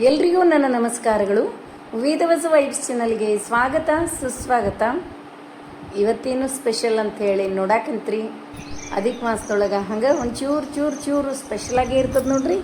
ಎಲ್ರಿಗೂ ನನ್ನ ನಮಸ್ಕಾರಗಳು. ವೇದವಸ ವೈಬ್ಸ್ ಚಾನಲ್ಗೆ ಸ್ವಾಗತ ಸುಸ್ವಾಗತ. ಇವತ್ತೇನು ಸ್ಪೆಷಲ್ ಅಂತ ಹೇಳಿ ನೋಡಾಕಂತ್ರಿ. ಅಧಿಕ ಮಾಸದೊಳಗೆ ಹಂಗೆ ಒಂದು ಚೂರು ಸ್ಪೆಷಲಾಗೇ ಇರ್ತದೆ ನೋಡ್ರಿ.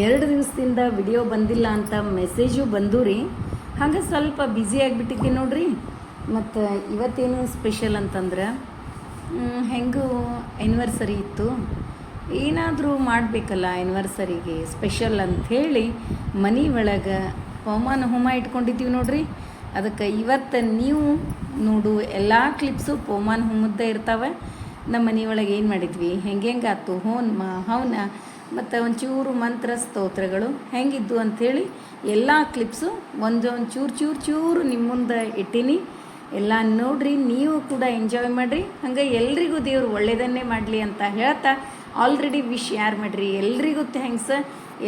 ಎರಡು ದಿವಸದಿಂದ ವಿಡಿಯೋ ಬಂದಿಲ್ಲ ಅಂತ ಮೆಸೇಜು ಬಂದು ರೀ. ಹಾಗೆ ಸ್ವಲ್ಪ ಬ್ಯುಸಿ ಆಗಿಬಿಟ್ಟಿದ್ದೆ ನೋಡ್ರಿ. ಮತ್ತು ಇವತ್ತೇನು ಸ್ಪೆಷಲ್ ಅಂತಂದ್ರೆ ಹೆಂಗೂ ಆ್ಯನಿವರ್ಸರಿ ಇತ್ತು, ಏನಾದರೂ ಮಾಡಬೇಕಲ್ಲ ಆ್ಯನಿವರ್ಸರಿಗೆ ಸ್ಪೆಷಲ್ ಅಂಥೇಳಿ ಮನೆ ಒಳಗೆ ಪವಮಾನ ಹೋಮ ಇಟ್ಕೊಂಡಿದ್ದೀವಿ ನೋಡ್ರಿ. ಅದಕ್ಕೆ ಇವತ್ತು ನೀವು ನೋಡು ಎಲ್ಲ ಕ್ಲಿಪ್ಸು ಪವಮಾನ ಹೋಮದ್ದೇ ಇರ್ತಾವೆ. ನಮ್ಮ ಮನೆ ಒಳಗೆ ಏನು ಮಾಡಿದ್ವಿ, ಹೆಂಗಾತು ಹೋಮ ಹವನ ಮತ್ತು ಒಂಚೂರು ಮಂತ್ರ ಸ್ತೋತ್ರಗಳು ಹೆಂಗಿದ್ದು ಅಂಥೇಳಿ ಎಲ್ಲ ಕ್ಲಿಪ್ಸು ಒಂದೊಂದು ಚೂರು ನಿಮ್ಮ ಮುಂದೆ ಇಟ್ಟೀನಿ. ಎಲ್ಲ ನೋಡ್ರಿ, ನೀವು ಕೂಡ ಎಂಜಾಯ್ ಮಾಡಿರಿ. ಹಂಗೆ ಎಲ್ರಿಗೂ ದೇವ್ರು ಒಳ್ಳೆಯದನ್ನೇ ಮಾಡಲಿ ಅಂತ ಹೇಳ್ತಾ ಆಲ್ರೆಡಿ ವಿಶ್ ಯಾರು ಮಾಡಿರಿ ಎಲ್ರಿಗೂ ಥ್ಯಾಂಕ್ಸ್.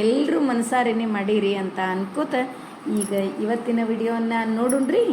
ಎಲ್ಲರೂ ಮನಸಾರೇನೆ ಮಾಡೀರಿ ಅಂತ ಅನ್ಕೋತ ಈಗ ಇವತ್ತಿನ ವಿಡಿಯೋನ ನೋಡುಣ್ರಿ.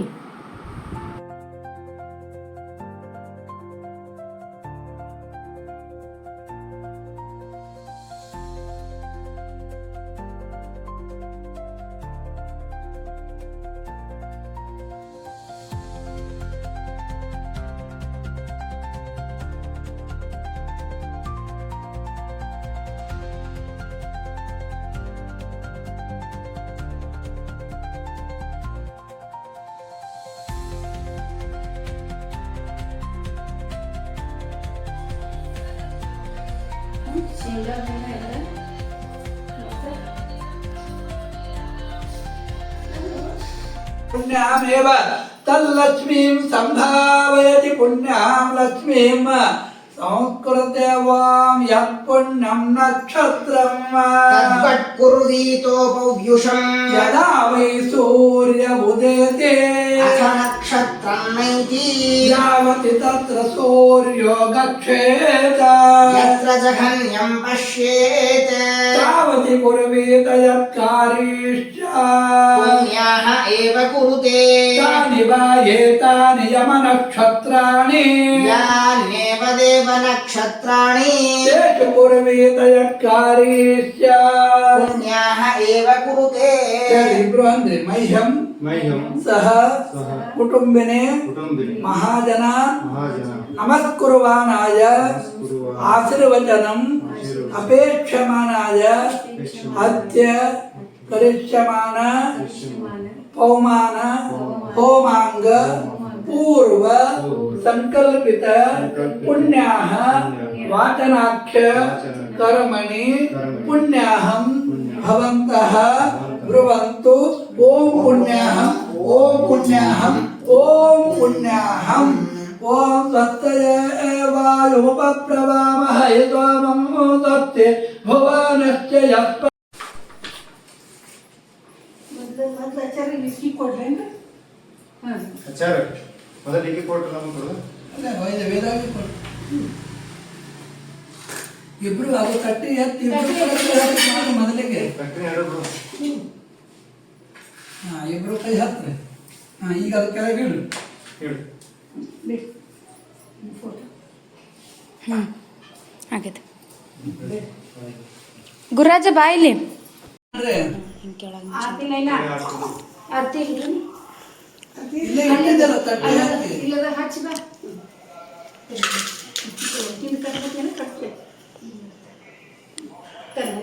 पुण्यामेव तल्लक्ष्मीं सम्भावयति पुण्यां लक्ष्मीं संस्कृते वां यत्पुण्यं नक्षत्रम् तद्वत्कुर्वीतो पौर्युषम् यदा वै सूर्य उदेते अथ नक्षत्रं नैति यावति तत्र सूर्यो गच्छेत यत्र जघन्यं पश्येत् तावति कुर्वीत यत्कारीश्च पुण्याः एव कुरुते तानि वा एतानि यमनक्षत्राणि यान्येव देवनक्षत्राणि तेषु कुर्वीत यत्कारीश्च पुण्याः एव कुरुते ब्रुवन्ति मह्यं सह कुटुम्बिने महाजन नमस्कुर्वाणाय आशीर्वचनम् अपेक्षमाणाय अद्य करिष्यमान पवमान होमांग पूर्व संकल्पित पुण्याः वाचनाख्य कर्मणि पुण्याहं भवन्तः ब्रुवन्तु ओम पुण्याहं ओम पुण्याहं ओम पुण्याहं ओम तत्तयेवायुपप्रवामहे त्वामं तत्ते भुवनश्च यत् आचार ಮೊದಲು ಲಿಖಿ ಕೊಟ್ಟು ನಮಗೆ ಕೊಡು. ಅಲ್ಲ ವೈದ್ಯ ವೇದಾಗಿ ಕೊಡು. ಇಬ್ರು ಅದು ಕಟ್ಟಿ ಎತ್ತಿ ಇಬ್ರು ಮೊದಲಿಗೆ ಕಟ್ಟಿ ಹೇಳಿದ್ರು. ಇಬ್ರು ಕೈ ಹತ್ರಿ. ಈಗ ಅದು ಕೆಳಗೆ ಇಡು. ಹೇಳು. ಆಗೈತೆ ಗುರಾಜ ಬಾಯಿಲಿ ಇಲ್ಲೇ ಇಟ್ಟಿದ್ದಲ್ಲ ತಟ್ಟೆ ಹಾಕಿ. ಹಚ್ಚಿ ಬಾ.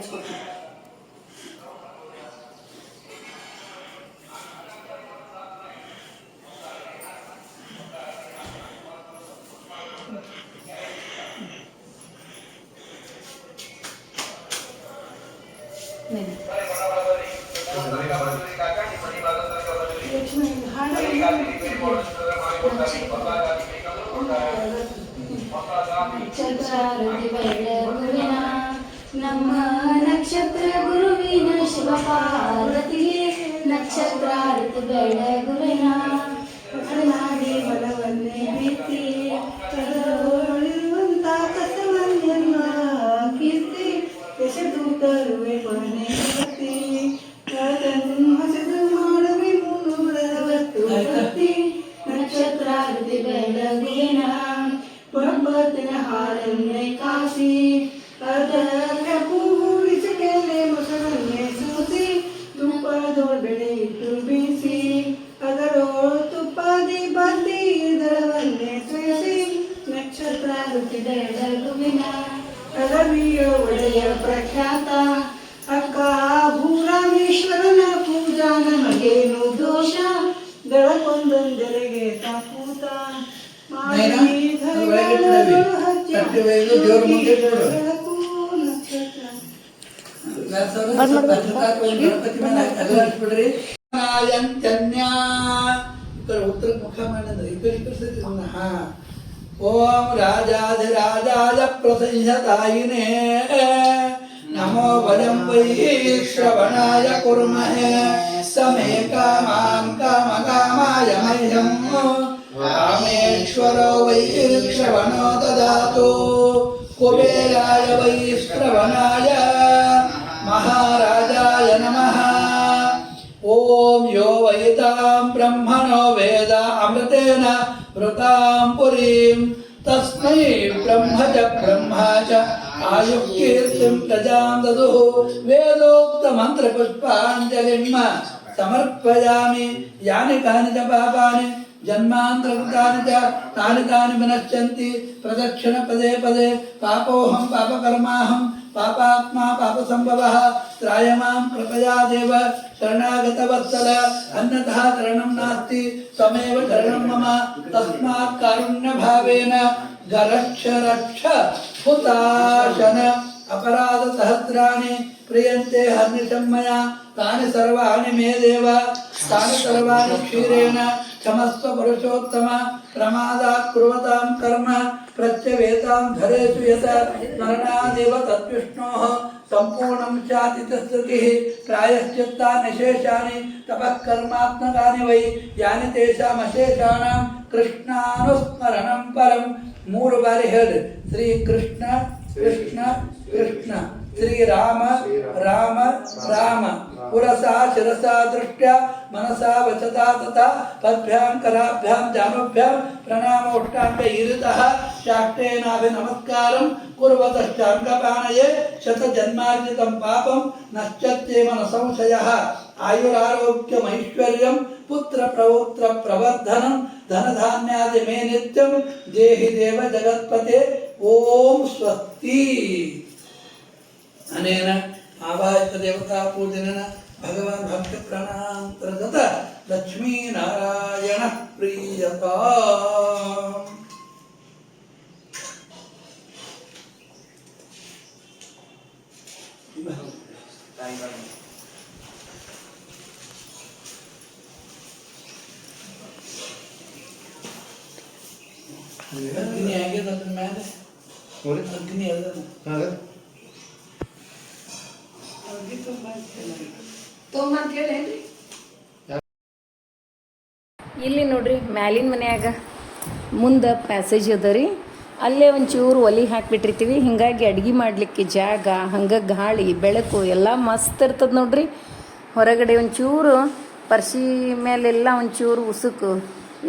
ಹಚ್ಕೊತೀನಿ. ನಮ್ಮ ನಕ್ಷತ್ರ ಗುರುವಿನ ಶಿವ ಪಾರ್ವತಿಗೆ ನಕ್ಷತ್ರಾರತಿ ಬೆಳಗುವಿನ ನಾಡಿ ಬಲವನ್ನೇ ಬಿತ್ತಿ ಕದರುವಂತ ಕಸವನ್ನೆಲ್ಲ ಕೀರ್ತಿ ಯಶದೂತರುವೆ ಕೊನೆ ಭಕ್ತಿ ಹಸದು ಮಾಡವಿ 360 ಭಕ್ತಿ ನಕ್ಷತ್ರಾರತಿ ಬೆಳಗುವಿನ ಪರ್ವತನ ಹಾರನ್ನೇ ಕಾಸಿ ಅದರ ಪೂರಿಸಕೆಲೆ ಮೊಸರನ್ನೇ ಸೂಸಿ ತುಪ್ಪದೋಳ್ ಬೆಳೆ ಇಟ್ಟು ಬೀಸಿ ಅದರೊಳು ತುಪ್ಪದಿ ಬದ್ದಿ ದಳವನ್ನೇ ಸೇರಿಸಿ ನಕ್ಷತ್ರ ರುಚಿ ಬೆಳಗುವಿನ ಅರವಿಯ ಒಡೆಯ ಪ್ರಖ್ಯಾತ ಅಕ್ಕ ಭೂರಾಮೇಶ್ವರನ ಪೂಜಾ ನಮಗೇನು ದೋಷ ದಳಕೊಂದೊಂದೆರೆಗೆ ತಾಪೂತ ದೇವ್ರ ಮುಂದೆ ನೋಡು ಗಣಪತಿ ಮೇಲೆ ಬಿಡ್ರಿ ಉತ್ತರ ಮುಖ ಮಾಡಿದ್ರೆ ಈ ಕಡೆ ಹಾ ಓಂ ರಾಜಾಧಿರಾಜಾಯ ಪ್ರಸಂಹತಾಯಿನೇ ನಮೋ ಬಲಂ ವೈ ಶ್ರವಣಾಯ ಕುರ್ಮಹೇ ಸಮೇ ಕಾಮಾನ್ ಕಾಮಕಾಮಾಯ ಮಹ್ಯಂ ರಾಮೇಶ್ವರೋ ವೈ ಶ್ರವಣೋ ದದಾತು ಕುಬೇರಾಯ ವೈ ಶ್ರವಣಾಯ ಮಹಾರಾಜಾಯ ನಮಃ ಓಂ ಯೋ ವೈತಾಂ ಬ್ರಹ್ಮಣೋ ವೇದ ಅಮೃತೇನ ವೃತಾಂ ಪುರೀಂ ತಸ್ಮೈ ಬ್ರಹ್ಮ ಚ ಆಯುಃ ಕೀರ್ತಿಂ ಪ್ರಜಾಂ ದದುಃ ವೇದೋಕ್ತ ಮಂತ್ರ ಪುಷ್ಪಾಂಜಲಿಂ ಸಮರ್ಪಯಾಮಿ ಯಾನಿ ಕಾನಿ ಚ ಪಾಪಾನಿ ಜನ್ಮಾಂತರಕೃತಾನಿ ಚ ತಾನಿ ತಾನಿ ವಿನಶ್ಯಂತಿ ಪ್ರದಕ್ಷಿಣ ಪದೇ ಪದೇ ಪಾಪೋಹಂ ಪಾಪಕರ್ಮಾಹಂ ಪಾಪಾತ್ಮಾ ಪಾಪಸಂಭವಃ ತ್ರಾಯಮಾಂ ಕೃಪಯಾ ದೇವ ಶರಣಾಗತವತ್ಸಲ ಅನ್ನತಃ ಶರಣಂ ನಾಸ್ತಿ ತ್ವಮೇವ ಶರಣಂ ಮಮ ತಸ್ಮಾತ್ ಕಾರುಣ್ಯಭಾವೇನ ಗರಕ್ಷ ರಕ್ಷ ಹುತಾಶನ ಅಪರಾಧ ಸಹಸ್ರಾಣಿ ಪ್ರಿಯಂತೆ ಹರ್ನಿಶಂ ಮಯಾ ತಾನಿ ಸರ್ವಾಣಿ ಮೇ ದೇವ ತಾನಿ ಸರ್ವಾಣಿ ಕ್ಷೀರೇಣ ಕ್ಷಮಸ್ವ ಪುರುಷೋತ್ತಮ ಪ್ರಮಾದಾತ್ ಕುರ್ವತಾಂ ಕರ್ಮ ಪ್ರತ್ಯವೇತಾಂ ಧರೇಷು ಯತ ಸ್ಮರಣಾದೇವ ತದ್ವಿಷ್ಣೋಃ ಸಂಪೂರ್ಣಂ ಸ್ಯಾತಿ ತಸ್ಸೃತಿಃ ಪ್ರಾಯಶ್ಚಿತ್ತಾನಿ ಶೇಷಾನಿ ತಪಃ ಕರ್ಮಾತ್ಮಕಾನಿ ವೈ ಯಾನಿ ತೇಷಾಂ ಅಶೇಷಾಣಾಂ ಕೃಷ್ಣಾನುಸ್ಮರಣಂ ಪರಂ 3 ಬಾರಿ ಹೇಳಿ ಶ್ರೀ ಕೃಷ್ಣ ಕೃಷ್ಣ ಕೃಷ್ಣ ಶ್ರೀ ರಾಮ ರಾಮ ರಾಮ ಪುರಸಾ ಶಿರಸಾ ದೃಷ್ಟ್ಯಾ ಮನಸಾ ವಚತಾ ತಥಾ ಪದ್ಭ್ಯಾಂ ಕರಾಭ್ಯಾಂ ಜಾನುಭ್ಯಾಂ ಪ್ರಣಾಮೋಷ್ಟಾಂಗ ಇರಿತಃ ಶಾಕ್ತೇನಾಭಿ ನಮಸ್ಕಾರಂ ಕುರ್ವತಶ್ಚಾಂಗಪಾಣಯೇ ಶತಜನ್ಮಾರ್ಜಿತಂ ಪಾಪಂ ನಶ್ಯತ್ಯೇವ ನ ಸಂಶಯಃ ಆಯುರಾರೋಗ್ಯಮೈಶ್ವರ್ಯಂ ಪುತ್ರ ಪ್ರೌತ್ರ ಪ್ರವರ್ಧನಂ ಧನಧಾನ್ಯಾದಿ ಮೇ ನಿತ್ಯಂ ದೇಹಿ ದೇವ ಜಗತ್ಪತೆ ಓಂ ಸ್ವಸ್ತಿ ಅನೇನ ಆವಾಹಿತ ದೇವತಾ ಪೂಜನೇನ ಭಗವಾನ್ ಭಕ್ತ ಪ್ರಾಣಾಂತರ್ಗತ ಲಕ್ಷ್ಮೀ ನಾರಾಯಣ ಪ್ರಿಯತ ಅಗ್ನಿ ಆಗ್ಯದ ಅದ್ರ ಮೇಲೆ ಅಗ್ನಿ ಅದ ಇಲ್ಲಿ ನೋಡ್ರಿ ಮ್ಯಾಲಿನ ಮನ್ಯಾಗ ಮುಂದೆ ಪ್ಯಾಸೇಜ್ ಅದ ರೀ, ಅಲ್ಲೇ ಒಂಚೂರು ಒಲೆ ಹಾಕಿಬಿಟ್ಟಿರ್ತೀವಿ. ಹೀಗಾಗಿ ಅಡುಗೆ ಮಾಡಲಿಕ್ಕೆ ಜಾಗ, ಹಂಗೆ ಗಾಳಿ ಬೆಳಕು ಎಲ್ಲ ಮಸ್ತ್ ಇರ್ತದೆ ನೋಡ್ರಿ. ಹೊರಗಡೆ ಒಂಚೂರು ಪರ್ಸಿ ಮೇಲೆಲ್ಲ ಒಂಚೂರು ಉಸುಕು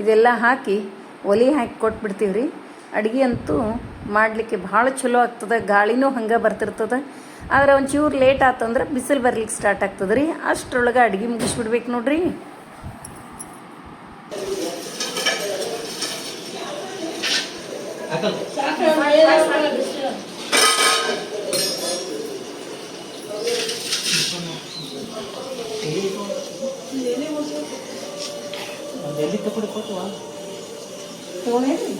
ಇದೆಲ್ಲ ಹಾಕಿ ಒಲೆ ಹಾಕಿ ಕೊಟ್ಬಿಡ್ತೀವಿ ರೀ. ಅಡುಗೆ ಅಂತೂ ಮಾಡಲಿಕ್ಕೆ ಭಾಳ ಚಲೋ ಆಗ್ತದೆ, ಗಾಳಿನೂ ಹಂಗೆ ಬರ್ತಿರ್ತದೆ. ಆದರೆ ಒಂಚೂರು ಲೇಟ್ ಆತಂದ್ರೆ ಬಿಸಿಲು ಬರ್ಲಿಕ್ಕೆ ಸ್ಟಾರ್ಟ್ ಆಗ್ತದೆ ರೀ. ಅಷ್ಟರೊಳಗೆ ಅಡುಗೆ ಮುಗಿಸ್ಬಿಡ್ಬೇಕು ನೋಡ್ರಿ. ಬಿಟ್ಟು ಕೊಡ್ಕೋತವ ತೊಗೊಂಡೇನ್ರಿ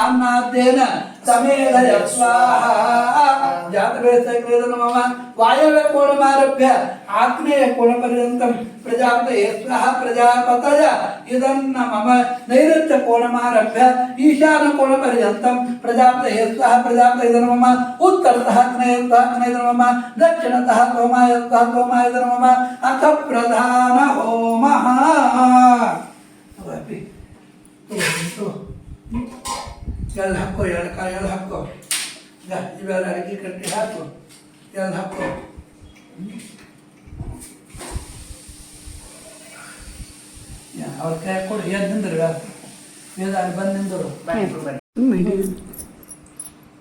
अन्नाद्येन समेधय स्वाहा जातवेदनमः वायव्यकोणमारभ्य आग्नेयकोणपर्यन्तं प्रजापतये स्वाहा प्रजापतय इदन्न मम नैऋत्यकोणमारभ्य ईशानकोणपर्यन्तं प्रजापतये स्वाहा प्रजापतये इदन्न मम उत्तरतः अग्नेयतः मम दक्षिणतः तोमाय इदन्न मम अथ प्रधान होमः ಎಲ್ಲಿ ಹಾಕೋ ಎರಡು ಕಾಯಿ ಎಲ್ಲಿ ಹಾಕೋ ಇವೆಲ್ಲ ಅಡಿಗೆ ಕಟ್ಟಿ ಹಾಕು ಎಲ್ಲಿ ಹಾಕೋ ಅವ್ರ ಕೈ ಕೊಡು ಎದ್ದು ನಿಂದ್ರು ಎದ್ದು ಅಲ್ಲಿ ಬಂದು ನಿಂದರು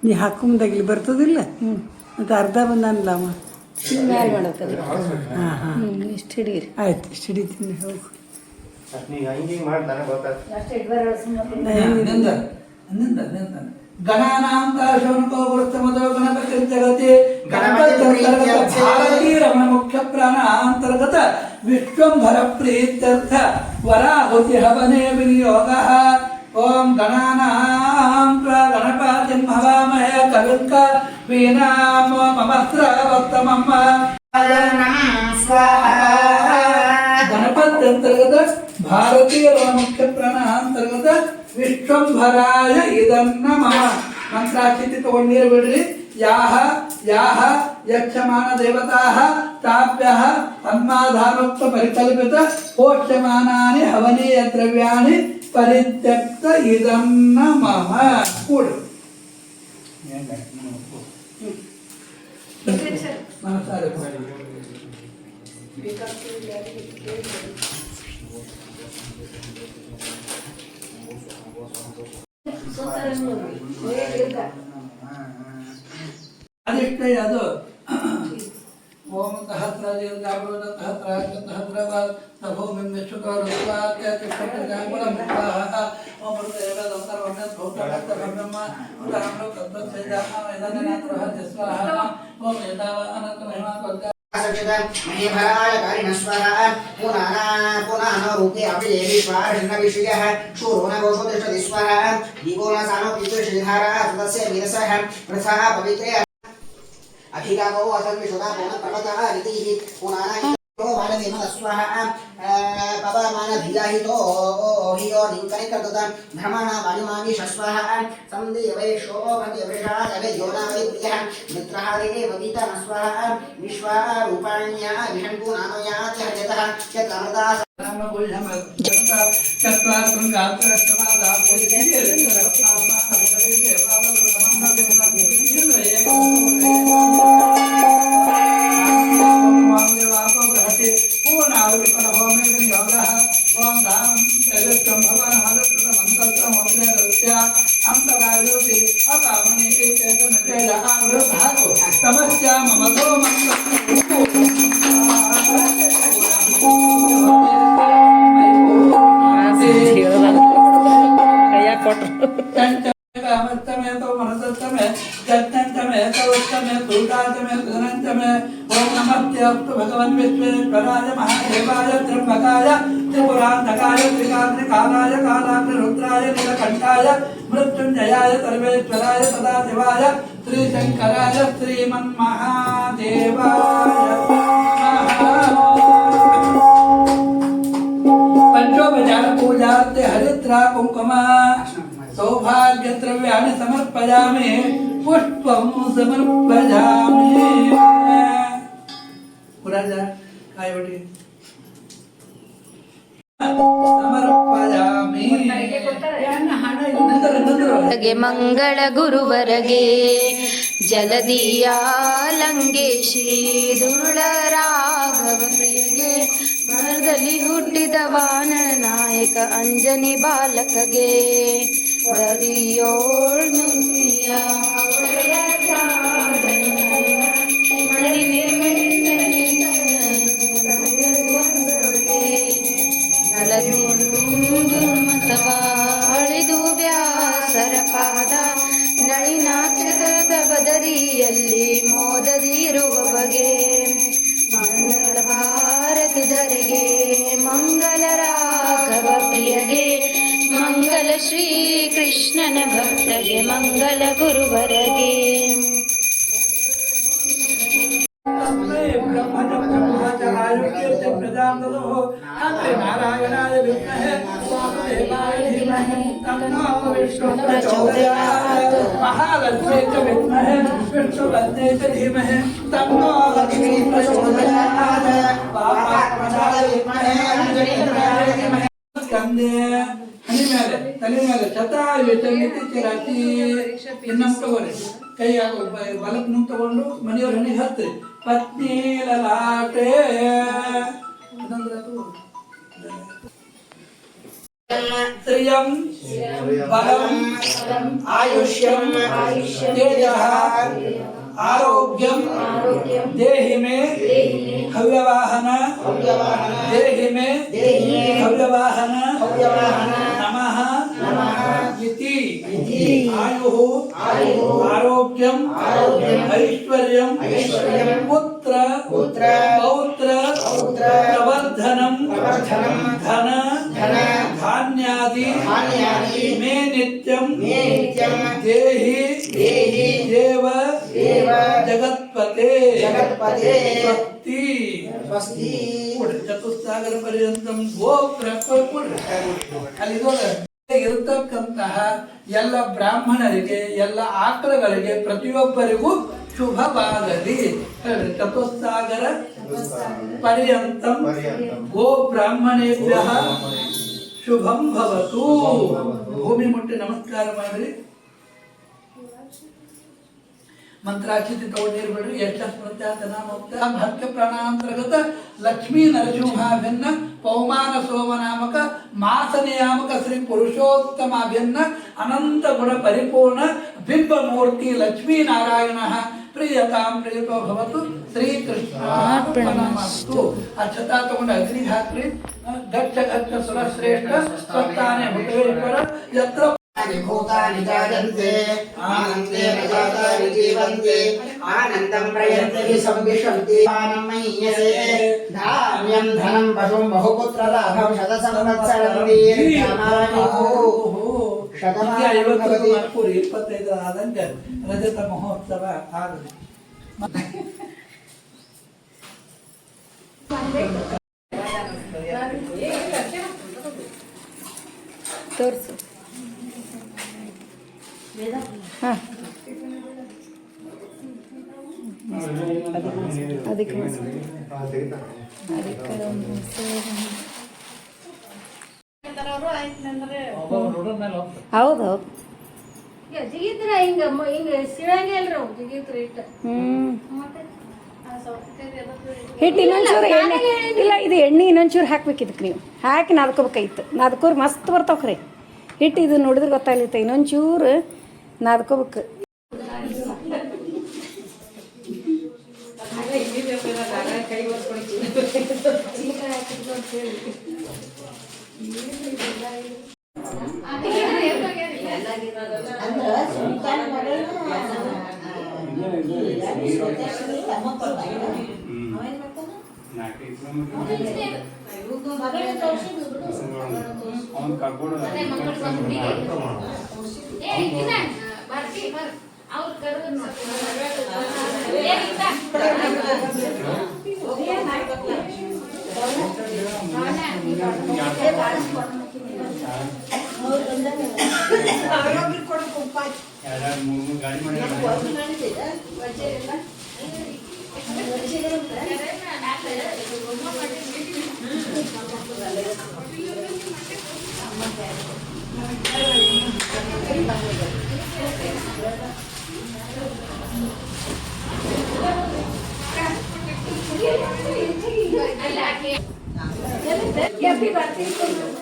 ನೀ ಹಾಕೊಂಬಾಗಲಿ ಬರ್ತದಿಲ್ಲ ಮತ್ತು ಅರ್ಧ ಬಂದಲ್ಲ ಅವ ಮ್ಯಾಲೆ ಮಾಡತ್ತದ ಹಾಂ ಹಾಂ ಇಷ್ಟು ಹಿಡೀರಿ ಆಯ್ತು ಇಷ್ಟು ಹಿಡಿತೀನಿ ಹೋಗು ಗಣಾನಾಂತರಶೌನಕೋ ಗಣಪತಿ ಜಗತಿ ಭಾರತೀ ರಮಣ ಮುಖ್ಯ ಪ್ರಾಣ ಅಂತರ್ಗತ ವಿಶ್ವಂಭರ ಪ್ರೀತ್ಯರ್ಥ ವರಾಹುತಿ ಹವನೇ ವಿನಿಯೋಗ ಓಂ ಗಣಾನಾಂ ಗಣಪತಿಂ ಹವಾಮಹೇ ಕವಿರ್ಕ ವೀಣಾಂ ಮಮಸ್ತ್ರ ವಕ್ತಮಮ್ಮ ಗಣಪತಿ ಅಂತರ್ಗತ ಭಾರತೀಯ ಮುಖ್ಯ ಪ್ರಾಣ ಅಂತರ್ಗತ ವಿಶ್ವಂಭರಾಯ ಇದನ್ನ ಮಮ ಮಂತ್ರಾಕ್ಷಿತಿ ತಗೊಂಡು ಬಿಡ್ರಿ ಯಾಹ ಯಾಹ ಯಕ್ಷಮಾನ ದೇವತಾಃ ತಾಭ್ಯಃ ತನ್ಮಾಧಾನೋಕ್ತ ಪರಿಕಲ್ಪಿತ ಪೋಷ್ಯಮಾನಾನಿ ಹವನೀಯ ದ್ರವ್ಯಾಣಿ ಪರಿತ್ಯಕ್ತ ಇದನ್ನ ಮಮ ಕೂಡು ನಮಸ್ಕಾರ ಅದಿಷ್ಟೇ ಅದು ಓಂ ಸಹಸ್ರ ದೀರ್ಘಾಭೂತ ಸಹಸ್ರ ಸಹಸ್ರವ ನಭೂಮಿಂ ವಿಶ್ವಕಾರುತ್ವಾತ್ಯತಿಷ್ಠಪ್ರಜಾಂಗುಲಮುಕ್ತಾಃ ಓಂ ಮೃತೇವದಂತರ್ವಣ್ಣ ಭೂತಭಕ್ತಭ್ರಮ ಉದಾಹರಣೋ ತದ್ವತ್ಸೇಜಾಃ ವೇದನಾತ್ರಃ ಸ್ವಾಹ ಓಂ ಯದಾವ ಅನಂತ ಮಹಿಮಾತ್ವರ್ಗ पुनः रूपे अभिदेवी स्वाहा विषयः शूरो न गोषो तिष्ठति स्वाहा दीपो न सानो पितृश्रीधारः सुतस्य वीरसः प्रथः पवित्रे अखिलाको असर्विशुदा पुनः पर्वतः ऋतिः पुनः बालदेव स्वाहा पवमान धियाहितो हियो निंकनिकर्तत धर्मणा वायुमानि शस्वाहा संदेवैषो वदेवृषा तवे योनावै प्रियः मित्रः देवे वदिता स्वाहा विश्वा रूपाण्या विषण्पु नामया च हजतः चतुर्दा समस्या ममतो ಕೈಯಾಗ ಕೊಟ್ರು अमृतमे तो मनसत्तमे जज्ञन्तमे तवस्तमे सूतातमे सुदनन्तमे ओम नमस्तेऽस्तु भगवन् विश्वेश्वराय महादेवाय त्र्यम्बकाय त्रिपुरान्तकाय त्रिकाग्निकालाय कालाग्निरुद्राय नीलकण्ठाय मृत्युञ्जयाय सर्वेश्वराय सदाशिवाय श्रीशङ्कराय श्रीमन्महादेवाय पंचोपचार पूजार्थे हरिद्रा कुंकुम सौभाग्य द्रव्याणि समर्पयामि पुष्पं समर्पयामि पुराजा काय बटी समर्पयामि मंगल गुरुवरगे जलदिया लंगे श्री दुर्ल राघव प्रियगे ಬದರಿಯಲ್ಲಿ ಹುಟ್ಟಿದ ವಾನರ ನಾಯಕ ಅಂಜನಿ ಬಾಲಕಗೆ ಬರಿಯೋಳ್ನುಯ್ಯ ಅಳಿದು ವ್ಯಾಸರ ಪಾದ ನಳಿನಾಕ್ಷರದ ಬದರಿಯಲ್ಲಿ ಮೋದದಿರುವ ಬಗೆ ಮಂಗಳ ಭಾರತಿ ಧರೆಗೆ ಮಂಗಲ ರಾಘವ ಪ್ರಿಯಗೆ ಮಂಗಲ ಶ್ರೀ ಕೃಷ್ಣನ ಭಕ್ತಗೆ ಮಂಗಲ ಗುರುವರಗೆ नारायणाय विद्महे वासुदेवाय धीमहि तन्नो विष्णुः प्रचोदयात् महालक्ष्मी च विद्महे विष्णुपत्न्यै च धीमहि तन्नो लक्ष्मी प्रचोदयात् वामात्मनाय विद्महे अंजनीन्द्राय धीमहि स्कंदे हनी ಮೇಲೆ ತಲೆ ಮೇಲೆ ಚತಾಯು ಚಂಗಿತಿ ಚಿರಾತಿ ಇನ್ನೊಂದು ತಗೋರಿ ಕೈ ಬಲಕ್ ನುಂಗ್ ತಗೊಂಡು ಮನೆಯವ್ರ ಹಣಿಗೆ ಹತ್ರಿ ಪತ್ನಿ ಲಲಾಟೆ ಶ್ರಿಯಂ ಬಲಂ ಆಯುಷ್ಯಂ ತೇಜಃ आरोग्यम देहि में हव्यवाहन देहि में हव्यवाहन नमः इति आयुः आरोग्यम ऐश्वर्यम पुत्र पौत्र प्रवर्धनम धन धान्यादि मे नित्यम देहि देव जगत्पते स्वस्ति ಚತುಸ್ಸಾಗರ ಪರ್ಯಂತಂ ಇರತಕ್ಕಂತಹ ಎಲ್ಲ ಬ್ರಾಹ್ಮಣರಿಗೆ ಎಲ್ಲ ಆಕಳಗಳಿಗೆ ಪ್ರತಿಯೊಬ್ಬರಿಗೂ ಶುಭವಾಗಲಿ. ಚತುಸ್ಸಾಗರ ಪರ್ಯಂತಂ ಗೋ ಬ್ರಾಹ್ಮಣೇಭ್ಯಃ ಶುಭಂ ಭವತು. ಭೂಮಿ ಮುಟ್ಟಿ ನಮಸ್ಕಾರ ಮಾಡ್ರಿ. ಮಂತ್ರಾಕ್ಷತೆ ತಗೊಂಡಿರ್ಬೇಡ್ರಿ. ಯಶ ಸ್ಮೃತ್ಯಾತ ನಾಮೋಕ್ತ ಭಕ್ತ ಪ್ರಾಣಾಂತರ್ಗತ ಲಕ್ಷ್ಮೀ ನರಸಿಂಹಾಭಿನ್ನ ಪೌಮಾನ ಸೋಮ ನಾಮಕ ಮಾಸ ನಿಯಾಮಕ ಶ್ರೀ ಪುರುಷೋತ್ತಮಾಭಿನ್ನ ಅನಂತ ಗುಣ ಪರಿಪೂರ್ಣ ಬಿಂಬ ಮೂರ್ತಿ ಲಕ್ಷ್ಮೀ ನಾರಾಯಣ ಪ್ರಿಯತಾಂ ಪ್ರಿಯತೋ ಭವತು. ಶ್ರೀಕೃಷ್ಣಾರ್ಪಣಮಸ್ತು. ಅಕ್ಷತಾ ತಗೊಂಡು ಅಗ್ನಿಗೆ ಹಾಕ್ರಿ. ಗಚ್ಚ ಗಚ್ಚ ಸುರಶ್ರೇಷ್ಠ ಸ್ವತ್ತಾನೆ ಭುತೇಶ್ವರ ಯತ್ರ भूतानि जायन्ते आनन्देन जातानि जीवन्ते आनन्दं प्रयन्ति संविशन्ति आनं मय्यसे धान्यं धनं पशुं बहुपुत्रलाभं शतसंवत्सरं दीर्घमायुः भवति. 25 ಆದಂಗೆ ರಜತ ಮಹೋತ್ಸವ ಆಗಲಿ. ತೋರಿಸು. ಹಾಂ ಅದಕ್ಕೆ ಹೌದು ಜಿಗಿದ್ರ ಹಿಂಗ ಸಿಳಂಗೆ ಅಲ್ರಿ ಅವು ಜಿಗಿದ್ರ ಹಿಟ್ಟು. ಹಿಟ್ಟು ಇನ್ನೊಂಚೂರು ಎಣ್ಣೆ ಇಲ್ಲ, ಇದು ಎಣ್ಣೆ ಇನ್ನೊಂಚೂರು ಹಾಕ್ಬೇಕು. ಇದಕ್ಕೆ ನೀವು ಹಾಕಿ ನಾದ್ಕೋಬೇಕಾಯ್ತು. ನಾದ್ಕೋರು ಮಸ್ತ್ ಬರ್ತಾವ್ರಿ ಹಿಟ್ಟು. ಇದು ನೋಡಿದ್ರೆ ಗೊತ್ತಾಗ್ಲಿತ್ತ. ಇನ್ನೊಂಚೂರು ನಾದ್ಕೋಬೇಕು.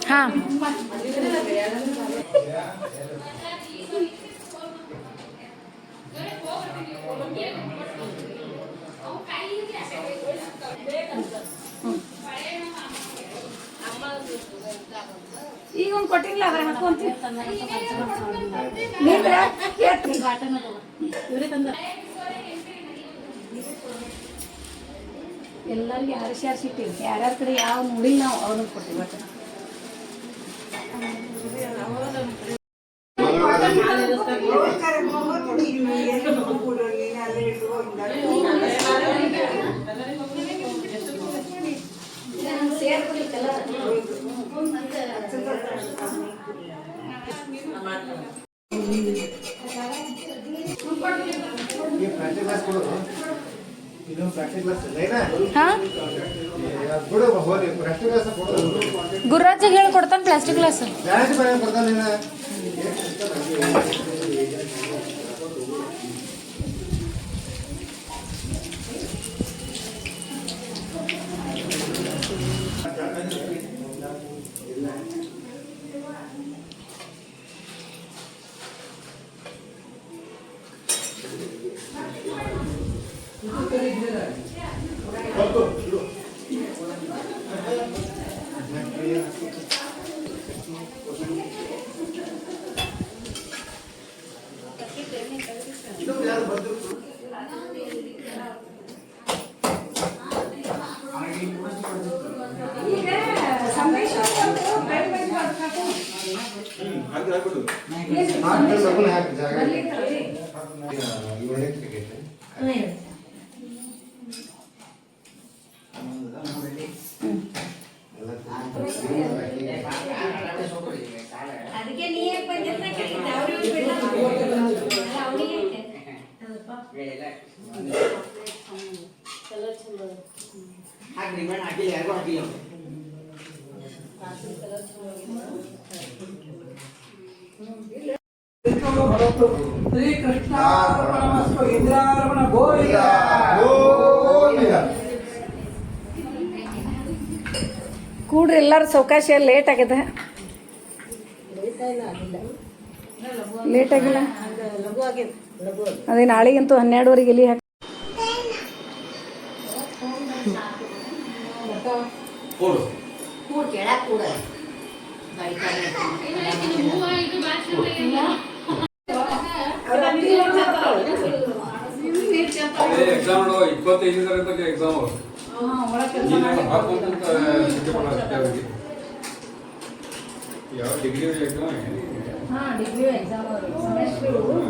ಹಾಂ ಈಗ ಒಂದು ಕೊಟ್ಟಿಲ್ಲ ಅದ್ರ ಹಾಕೊಂತೀವಿ ಎಲ್ಲರಿಗೆ ಹರ್ಷಿಟ್ಟಿವಿ ಯಾರ್ಯಾರ ಕಡೆ ಯಾವ ನೋಡಿಲ್ಲ ನಾವು ಅವ್ರನ್ನ ಕೊಟ್ಟಿವಿ ಒಟ್ಟು ಪ್ರಾಕ್ಟಿಕಲ್ ಕ್ಲಾಸ್ ಕೊಡೋದು ಇದು ಪ್ರಾಕ್ಟಿಕಲ್ ಕ್ಲಾಸ್ ಲೈನಾ ಹಾಂ ಬಿಡು ಹೋಗಿ ಪ್ರಾಕ್ಟಿಕಲ್ ಕ್ಲಾಸ್ ಕೊಡೋದು ಗುರುರಾಜ್ ಹೇಳಿ ಕೊಡ್ತಾನೆ ಪ್ಲಾಸ್ಟಿಕ್ ಗ್ಲಾಸ್ ಜಾಸ್ತಿ ಬರ ಬರ್ತಾನೆ ನೀನು ಹಾಕಿ ಜಾಗ ಅದಕ್ಕೆ ನೀ ಯಾಕೆ ಬಂದಿರ್ತ ಅವ್ರಿಗೆ ಹಾಕಿ ಮೇಡ ಹಾಕಿಲ್ಲ ಯಾರಿಗೂ ಹಾಕಿಲ್ಲ ಶ್ರೀ ಕೃಷ್ಣ ಇಂದ್ರಾರ್ಪಣ ಗೋವಿಂದ ಕೂಡ್ರಿ ಎಲ್ಲರೂ ಸಾವಕಾಶ ಲೇಟ್ ಆಗಿದೆ ಲೇಟ್ ಆಗಿಲ್ಲ ಅದೇ ನಾಳೆಗಂತೂ 12ವರೆಗೆ ಎಲ್ಲಿ ಹಾಕಿ ಎಕ್ಸಾಮ್ 25 ಎಕ್ಸಾಮ್ ಯಾವ degree exam degree exam semester